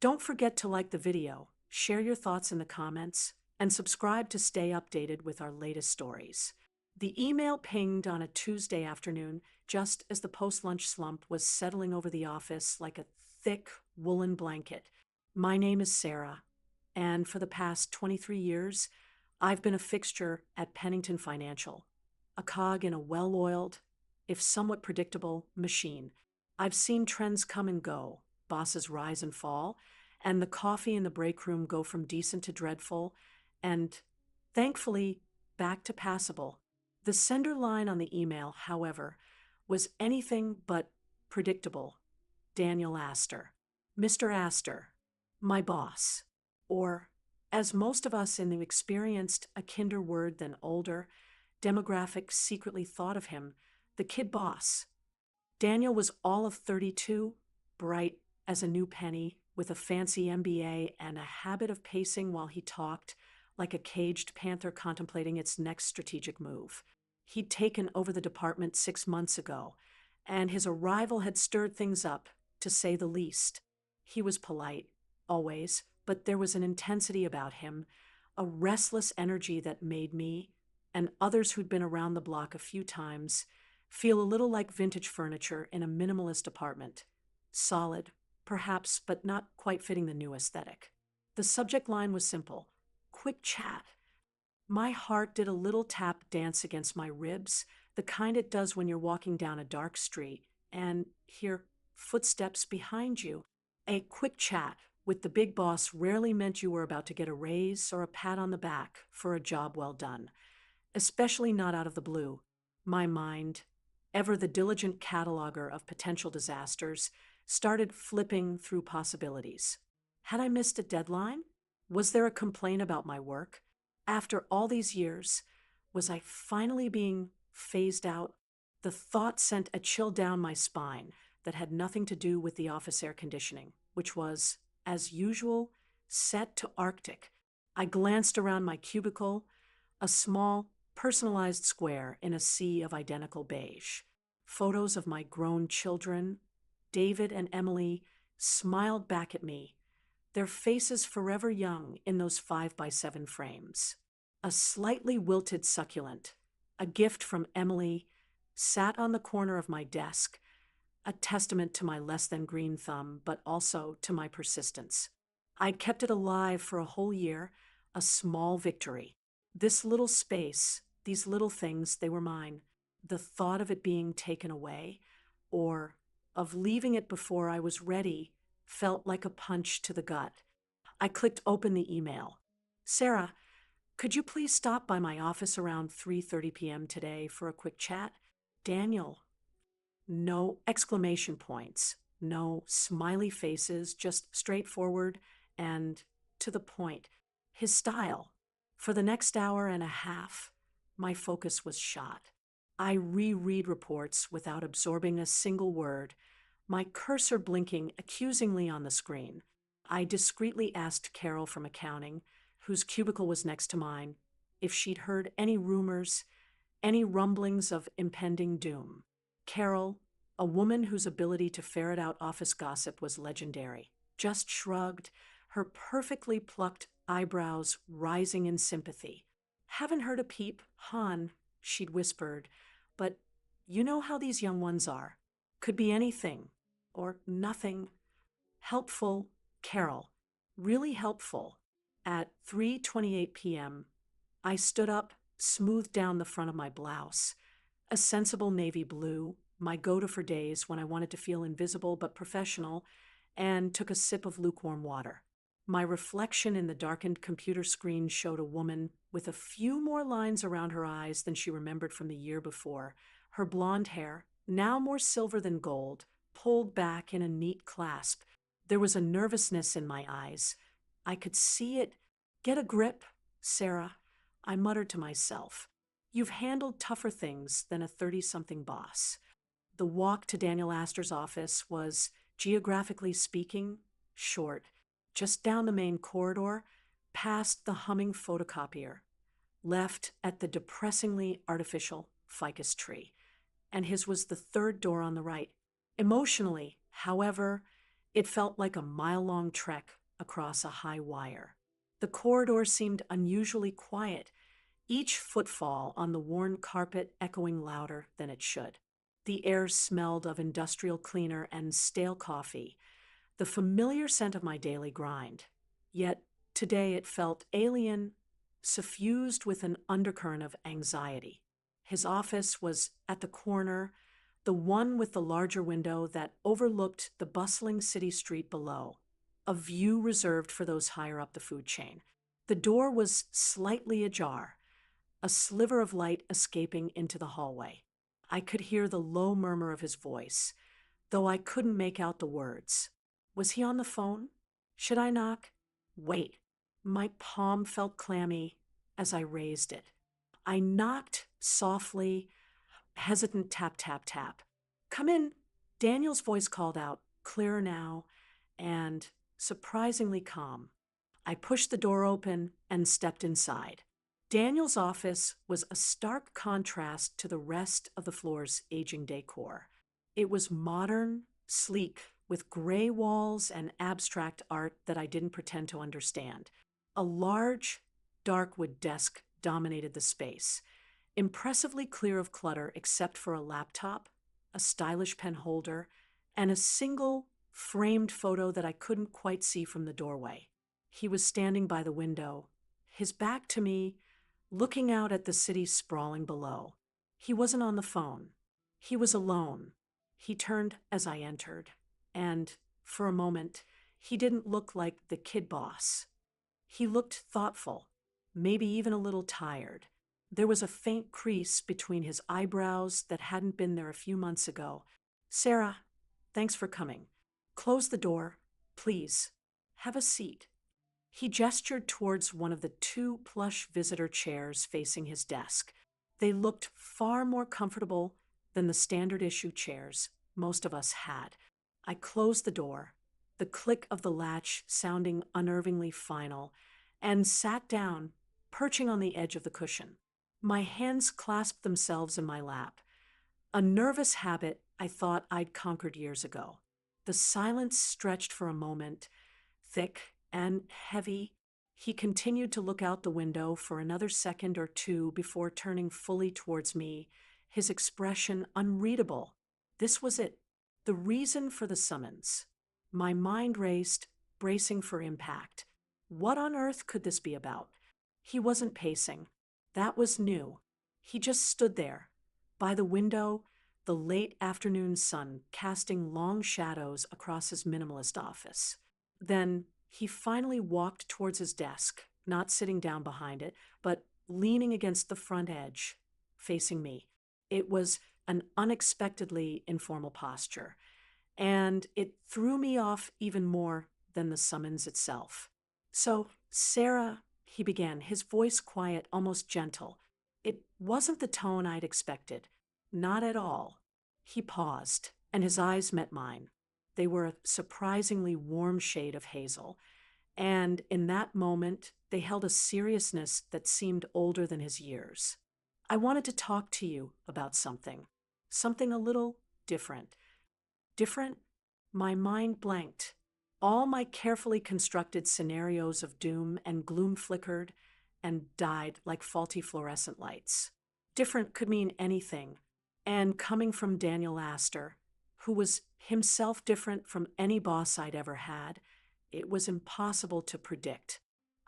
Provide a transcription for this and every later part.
Don't forget to like the video, share your thoughts in the comments, and subscribe to stay updated with our latest stories. The email pinged on a Tuesday afternoon, just as the post-lunch slump was settling over the office like a thick woolen blanket. My name is Sarah, and for the past 23 years, I've been a fixture at Pennington Financial, a cog in a well-oiled, if somewhat predictable, machine. I've seen trends come and go, bosses rise and fall, and the coffee in the break room go from decent to dreadful, and, thankfully, back to passable. The sender line on the email, however, was anything but predictable. Daniel Astor. Mr. Astor, my boss. Or, as most of us in the experienced a kinder word than older demographic secretly thought of him, the kid boss. Daniel was all of 32, bright as a new penny, with a fancy MBA and a habit of pacing while he talked, like a caged panther contemplating its next strategic move. He'd taken over the department 6 months ago, and his arrival had stirred things up, to say the least. He was polite, always, but there was an intensity about him, a restless energy that made me, and others who'd been around the block a few times, feel a little like vintage furniture in a minimalist apartment. Solid, perhaps, but not quite fitting the new aesthetic. The subject line was simple: quick chat. My heart did a little tap dance against my ribs, the kind it does when you're walking down a dark street and hear footsteps behind you. A quick chat with the big boss rarely meant you were about to get a raise or a pat on the back for a job well done, especially not out of the blue. My mind, ever the diligent cataloger of potential disasters, started flipping through possibilities. Had I missed a deadline? Was there a complaint about my work? After all these years, was I finally being phased out? The thought sent a chill down my spine that had nothing to do with the office air conditioning, which was, as usual, set to Arctic. I glanced around my cubicle, a small, personalized square in a sea of identical beige. Photos of my grown children, David and Emily, smiled back at me, their faces forever young in those 5x7 frames. A slightly wilted succulent, a gift from Emily, sat on the corner of my desk, a testament to my less than green thumb, but also to my persistence. I'd kept it alive for a whole year, a small victory. This little space, these little things, they were mine. The thought of it being taken away, or of leaving it before I was ready, felt like a punch to the gut. I clicked open the email. Sarah, could you please stop by my office around 3:30 p.m. today for a quick chat? Daniel. No exclamation points, no smiley faces, just straightforward and to the point. His style. For the next hour and a half, my focus was shot. I reread reports without absorbing a single word, my cursor blinking accusingly on the screen. I discreetly asked Carol from accounting, whose cubicle was next to mine, if she'd heard any rumors, any rumblings of impending doom. Carol, a woman whose ability to ferret out office gossip was legendary, just shrugged, her perfectly plucked eyebrows rising in sympathy. Haven't heard a peep, hon, she'd whispered, but you know how these young ones are. Could be anything, or nothing. Helpful, Carol, really helpful. At 3:28 p.m., I stood up, smoothed down the front of my blouse, a sensible navy blue, my go-to for days when I wanted to feel invisible but professional, and took a sip of lukewarm water. My reflection in the darkened computer screen showed a woman with a few more lines around her eyes than she remembered from the year before, her blonde hair, now more silver than gold, pulled back in a neat clasp. There was a nervousness in my eyes. I could see it. Get a grip, Sarah, I muttered to myself. You've handled tougher things than a 30-something boss. The walk to Daniel Astor's office was, geographically speaking, short. Just down the main corridor, past the humming photocopier, left at the depressingly artificial ficus tree. And his was the third door on the right. Emotionally, however, It felt like a mile-long trek across a high wire. The corridor seemed unusually quiet, each footfall on the worn carpet echoing louder than it should. The air smelled of industrial cleaner and stale coffee, the familiar scent of my daily grind. Yet today it felt alien, suffused with an undercurrent of anxiety. His office was at the corner, the one with the larger window that overlooked the bustling city street below, a view reserved for those higher up the food chain. The door was slightly ajar, a sliver of light escaping into the hallway. I could hear the low murmur of his voice, though I couldn't make out the words. Was he on the phone? Should I knock? Wait. My palm felt clammy as I raised it. I knocked softly, hesitant tap, tap, tap. Come in, Daniel's voice called out, clearer now and surprisingly calm. I pushed the door open and stepped inside. Daniel's office was a stark contrast to the rest of the floor's aging decor. It was modern, sleek, with gray walls and abstract art that I didn't pretend to understand. A large, dark wood desk dominated the space, impressively clear of clutter except for a laptop, a stylish pen holder, and a single framed photo that I couldn't quite see from the doorway. He was standing by the window, his back to me, looking out at the city sprawling below. He wasn't on the phone. He was alone. He turned as I entered, and for a moment, he didn't look like the kid boss. He looked thoughtful, maybe even a little tired. There was a faint crease between his eyebrows that hadn't been there a few months ago. Sarah, thanks for coming. Close the door, please. Have a seat. He gestured towards one of the two plush visitor chairs facing his desk. They looked far more comfortable than the standard issue chairs most of us had. I closed the door, the click of the latch sounding unnervingly final, and sat down, perching on the edge of the cushion. My hands clasped themselves in my lap, a nervous habit I thought I'd conquered years ago. The silence stretched for a moment, thick and heavy. He continued to look out the window for another second or two before turning fully towards me, his expression unreadable. This was it, the reason for the summons. My mind raced, bracing for impact. What on earth could this be about? He wasn't pacing. That was new. He just stood there, by the window, the late afternoon sun casting long shadows across his minimalist office. Then he finally walked towards his desk, not sitting down behind it, but leaning against the front edge, facing me. It was an unexpectedly informal posture, and it threw me off even more than the summons itself. So, Sarah, he began, his voice quiet, almost gentle. It wasn't the tone I'd expected. Not at all. He paused, and his eyes met mine. They were a surprisingly warm shade of hazel, and in that moment, they held a seriousness that seemed older than his years. I wanted to talk to you about something a little different. Different? My mind blanked. All my carefully constructed scenarios of doom and gloom flickered and died like faulty fluorescent lights. Different could mean anything, and coming from Daniel Astor, who was himself different from any boss I'd ever had, it was impossible to predict.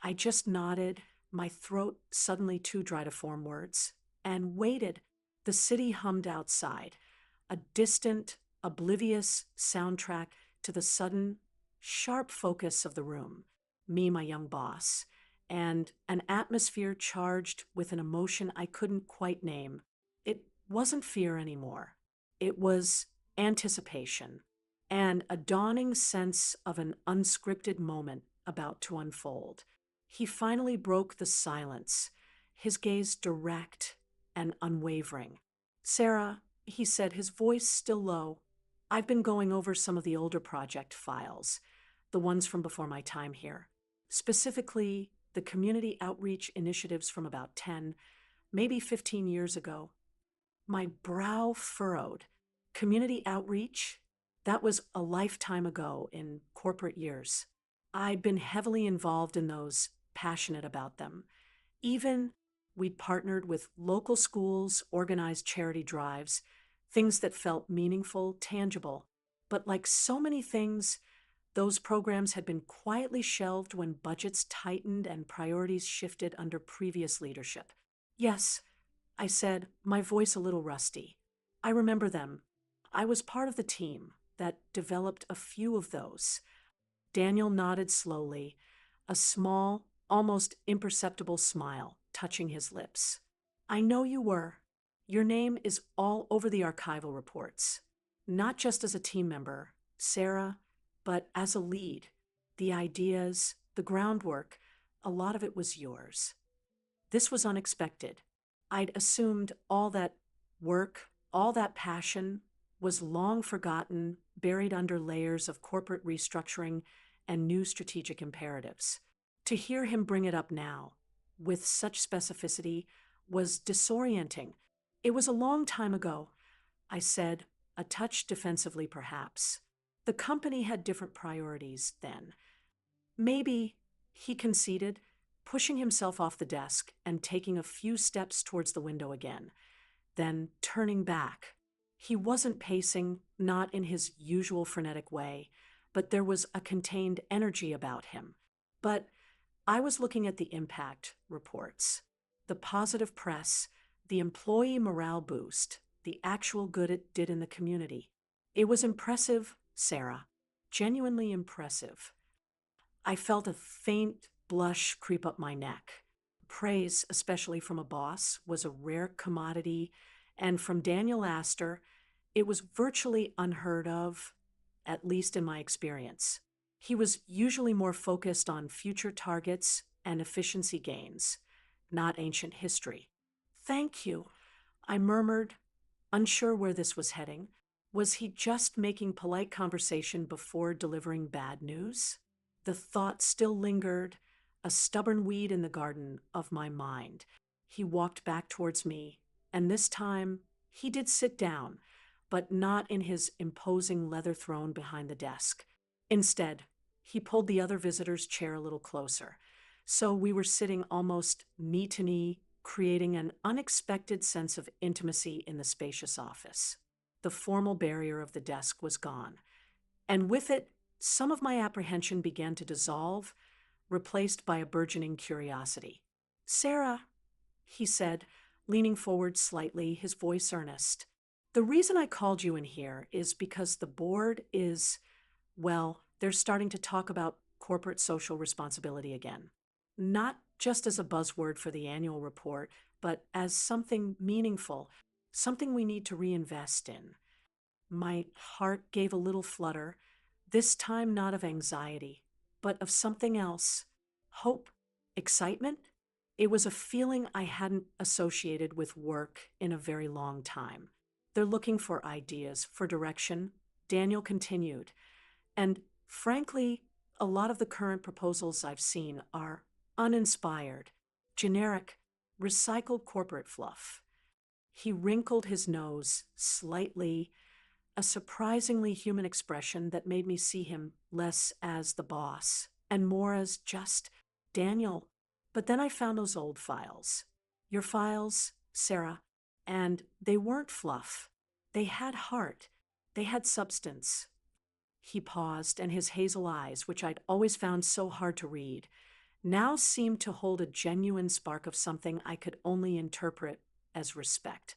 I just nodded, my throat suddenly too dry to form words, and waited. The city hummed outside, a distant, oblivious soundtrack to the sudden, sharp focus of the room, me, my young boss, and an atmosphere charged with an emotion I couldn't quite name. It wasn't fear anymore. It was anticipation and a dawning sense of an unscripted moment about to unfold. He finally broke the silence, his gaze direct and unwavering. Sarah, he said, his voice still low, I've been going over some of the older project files, the ones from before my time here. Specifically, the community outreach initiatives from about 10, maybe 15 years ago. My brow furrowed. Community outreach? That was a lifetime ago in corporate years. I'd been heavily involved in those, passionate about them. Even we'd partnered with local schools, organized charity drives, things that felt meaningful, tangible. But like so many things, those programs had been quietly shelved when budgets tightened and priorities shifted under previous leadership. Yes, I said, my voice a little rusty. I remember them. I was part of the team that developed a few of those. Daniel nodded slowly, a small, almost imperceptible smile touching his lips. I know you were. Your name is all over the archival reports, not just as a team member, Sarah, but as a lead. The ideas, the groundwork, a lot of it was yours. This was unexpected. I'd assumed all that work, all that passion was long forgotten, buried under layers of corporate restructuring and new strategic imperatives. To hear him bring it up now, with such specificity, was disorienting. It was a long time ago, I said, a touch defensively perhaps. The company had different priorities then. Maybe, he conceded, pushing himself off the desk and taking a few steps towards the window again, then turning back. He wasn't pacing, not in his usual frenetic way, but there was a contained energy about him. But I was looking at the impact reports, the positive press, the employee morale boost, the actual good it did in the community. It was impressive, Sarah, genuinely impressive. I felt a faint blush creep up my neck. Praise, especially from a boss, was a rare commodity, and from Daniel Astor, it was virtually unheard of, at least in my experience. He was usually more focused on future targets and efficiency gains, not ancient history. Thank you, I murmured, unsure where this was heading. Was he just making polite conversation before delivering bad news? The thought still lingered, a stubborn weed in the garden of my mind. He walked back towards me, and this time he did sit down, but not in his imposing leather throne behind the desk. Instead, he pulled the other visitor's chair a little closer, so we were sitting almost knee to knee, creating an unexpected sense of intimacy in the spacious office. The formal barrier of the desk was gone, and with it, some of my apprehension began to dissolve, replaced by a burgeoning curiosity. Sarah, he said, leaning forward slightly, his voice earnest, the reason I called you in here is because the board is, well, they're starting to talk about corporate social responsibility again. Not just as a buzzword for the annual report, but as something meaningful, something we need to reinvest in. My heart gave a little flutter, this time not of anxiety, but of something else. Hope, excitement. It was a feeling I hadn't associated with work in a very long time. They're looking for ideas, for direction, Daniel continued. And frankly, a lot of the current proposals I've seen are uninspired, generic, recycled corporate fluff. He wrinkled his nose slightly, a surprisingly human expression that made me see him less as the boss and more as just Daniel. But then I found those old files. Your files, Sarah, and they weren't fluff. They had heart. They had substance. He paused, and his hazel eyes, which I'd always found so hard to read, now seemed to hold a genuine spark of something I could only interpret as respect.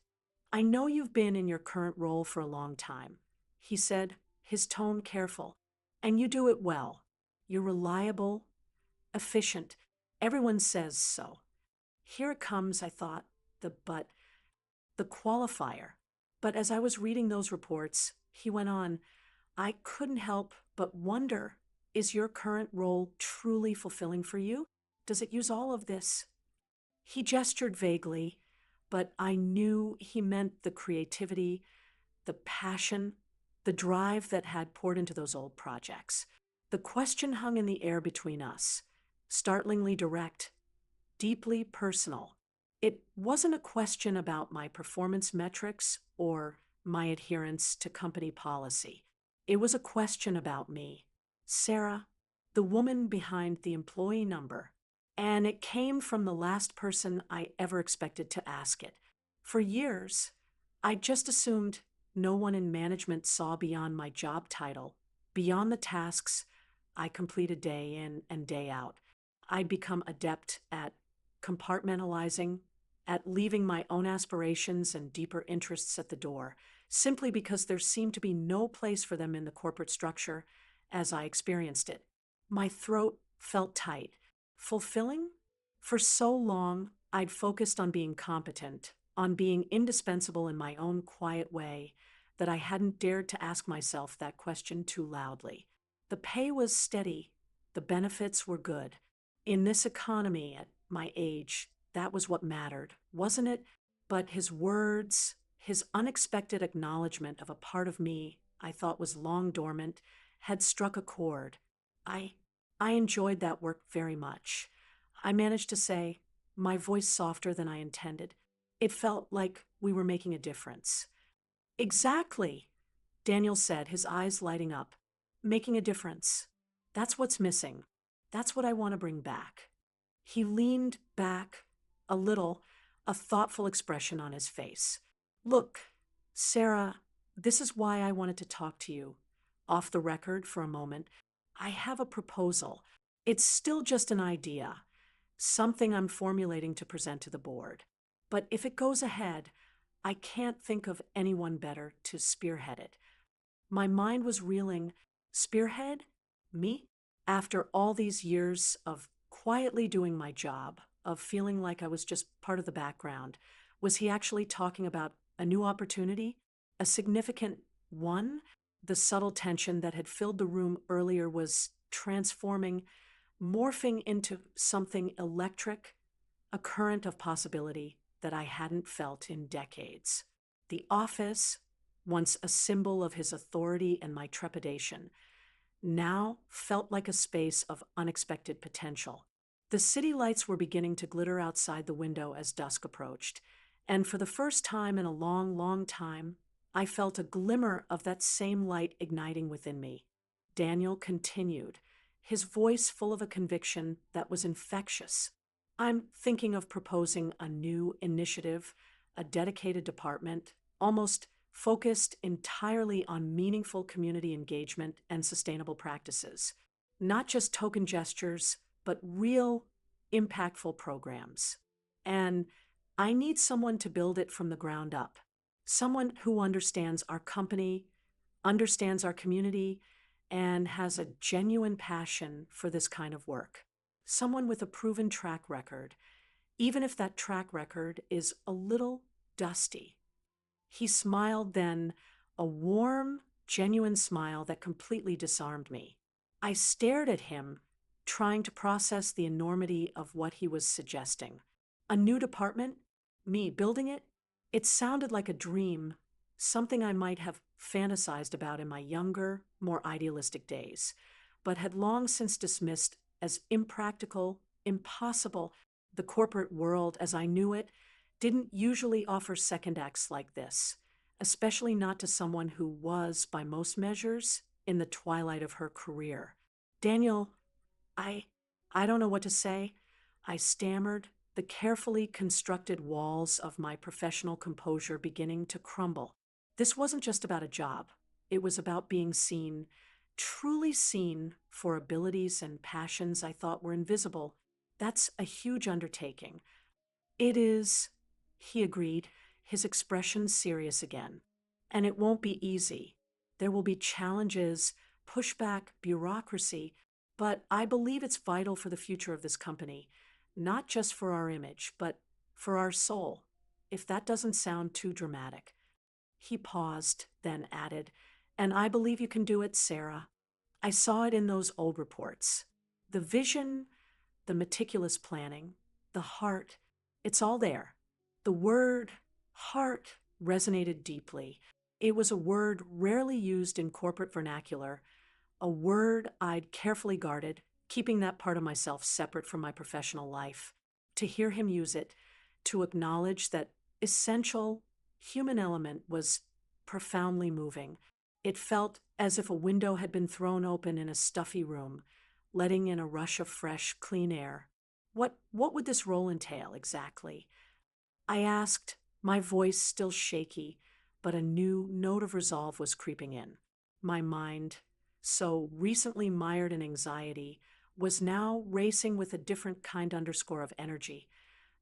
I know you've been in your current role for a long time, he said, his tone careful, and you do it well. You're reliable, efficient. Everyone says so. Here it comes, I thought, the qualifier. But as I was reading those reports, he went on, I couldn't help but wonder, is your current role truly fulfilling for you? Does it use all of this? He gestured vaguely, but I knew he meant the creativity, the passion, the drive that had poured into those old projects. The question hung in the air between us, startlingly direct, deeply personal. It wasn't a question about my performance metrics or my adherence to company policy. It was a question about me, Sarah, the woman behind the employee number, and it came from the last person I ever expected to ask it. For years, I just assumed no one in management saw beyond my job title, beyond the tasks I completed day in and day out. I'd become adept at compartmentalizing, at leaving my own aspirations and deeper interests at the door, simply because there seemed to be no place for them in the corporate structure as I experienced it. My throat felt tight. Fulfilling? For so long, I'd focused on being competent, on being indispensable in my own quiet way, that I hadn't dared to ask myself that question too loudly. The pay was steady, the benefits were good. In this economy, at my age, that was what mattered, wasn't it? But his words, his unexpected acknowledgement of a part of me I thought was long dormant, had struck a chord. I I enjoyed that work very much. I managed to say, my voice softer than I intended. It felt like we were making a difference. Exactly, Daniel said, his eyes lighting up. Making a difference. That's what's missing. That's what I want to bring back. He leaned back a little, a thoughtful expression on his face. Look, Sarah, this is why I wanted to talk to you. Off the record for a moment, I have a proposal. It's still just an idea, something I'm formulating to present to the board. But if it goes ahead, I can't think of anyone better to spearhead it. My mind was reeling. Spearhead? Me? After all these years of quietly doing my job, of feeling like I was just part of the background, was he actually talking about a new opportunity? A significant one? The subtle tension that had filled the room earlier was transforming, morphing into something electric, a current of possibility that I hadn't felt in decades. The office, once a symbol of his authority and my trepidation, now felt like a space of unexpected potential. The city lights were beginning to glitter outside the window as dusk approached, and for the first time in a long, long time, I felt a glimmer of that same light igniting within me. Daniel continued, his voice full of a conviction that was infectious. I'm thinking of proposing a new initiative, a dedicated department, almost focused entirely on meaningful community engagement and sustainable practices. Not just token gestures, but real, impactful programs. And I need someone to build it from the ground up. Someone who understands our company, understands our community, and has a genuine passion for this kind of work. Someone with a proven track record, even if that track record is a little dusty. He smiled then, a warm, genuine smile that completely disarmed me. I stared at him, trying to process the enormity of what he was suggesting. A new department? Me building it? It sounded like a dream, something I might have fantasized about in my younger, more idealistic days, but had long since dismissed as impractical, impossible. The corporate world, as I knew it, didn't usually offer second acts like this, especially not to someone who was, by most measures, in the twilight of her career. Daniel, I I don't know what to say. I stammered, the carefully constructed walls of my professional composure beginning to crumble. This wasn't just about a job. It was about being seen, truly seen for abilities and passions I thought were invisible. That's a huge undertaking. It is, he agreed, his expression serious again. And it won't be easy. There will be challenges, pushback, bureaucracy, but I believe it's vital for the future of this company, not just for our image, but for our soul, if that doesn't sound too dramatic. He paused, then added, and I believe you can do it, Sarah. I saw it in those old reports. The vision, the meticulous planning, the heart, it's all there. The word heart resonated deeply. It was a word rarely used in corporate vernacular, a word I'd carefully guarded, keeping that part of myself separate from my professional life. To hear him use it, to acknowledge that essential human element was profoundly moving. It felt as if a window had been thrown open in a stuffy room, letting in a rush of fresh, clean air. What would this role entail exactly? I asked, my voice still shaky, but a new note of resolve was creeping in. My mind, so recently mired in anxiety, was now racing with a different kind underscore of energy.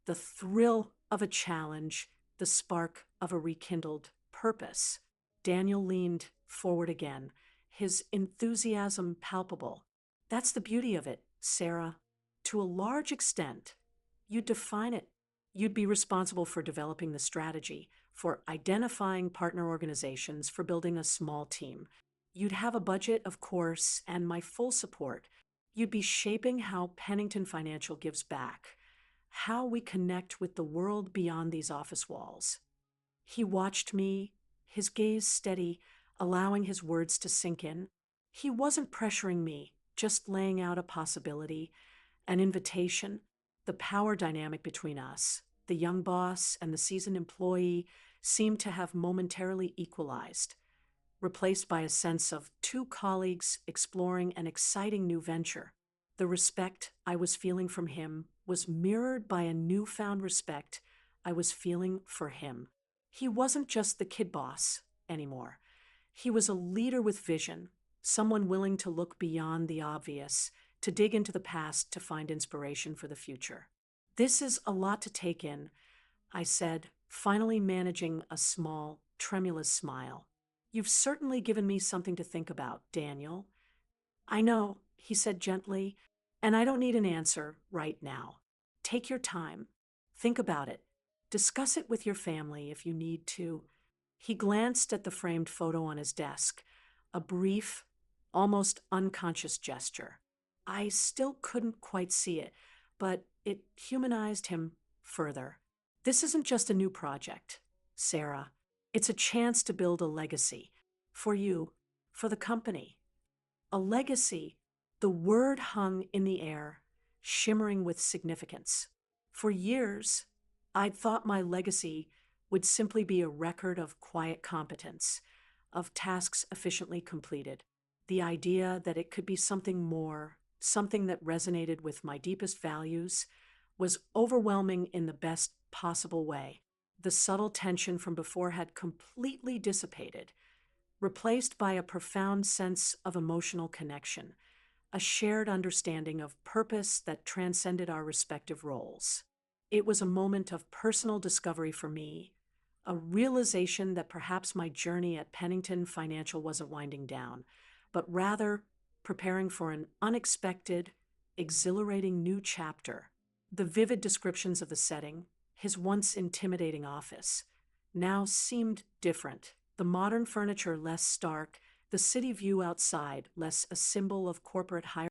The thrill of a challenge, the spark of a rekindled purpose. Daniel leaned forward again, his enthusiasm palpable. That's the beauty of it, Sarah. To a large extent, you define it. You'd be responsible for developing the strategy, for identifying partner organizations, for building a small team. You'd have a budget, of course, and my full support. You'd be shaping how Pennington Financial gives back, how we connect with the world beyond these office walls. He watched me, his gaze steady, allowing his words to sink in. He wasn't pressuring me, just laying out a possibility, an invitation. The power dynamic between us, the young boss and the seasoned employee, seemed to have momentarily equalized, replaced by a sense of two colleagues exploring an exciting new venture. The respect I was feeling from him was mirrored by a newfound respect I was feeling for him. He wasn't just the kid boss anymore. He was a leader with vision, someone willing to look beyond the obvious, to dig into the past to find inspiration for the future. This is a lot to take in, I said, finally managing a small, tremulous smile. You've certainly given me something to think about, Daniel. I know, he said gently, and I don't need an answer right now. Take your time. Think about it. Discuss it with your family if you need to. He glanced at the framed photo on his desk, a brief, almost unconscious gesture. I still couldn't quite see it, but it humanized him further. This isn't just a new project, Sarah. It's a chance to build a legacy. For you, for the company. A legacy, the word hung in the air, shimmering with significance. For years, I'd thought my legacy would simply be a record of quiet competence, of tasks efficiently completed. The idea that it could be something more, something that resonated with my deepest values, was overwhelming in the best possible way. The subtle tension from before had completely dissipated, replaced by a profound sense of emotional connection, a shared understanding of purpose that transcended our respective roles. It was a moment of personal discovery for me, a realization that perhaps my journey at Pennington Financial wasn't winding down, but rather preparing for an unexpected, exhilarating new chapter. The vivid descriptions of the setting, his once intimidating office, now seemed different. The modern furniture less stark, the city view outside less a symbol of corporate hierarchy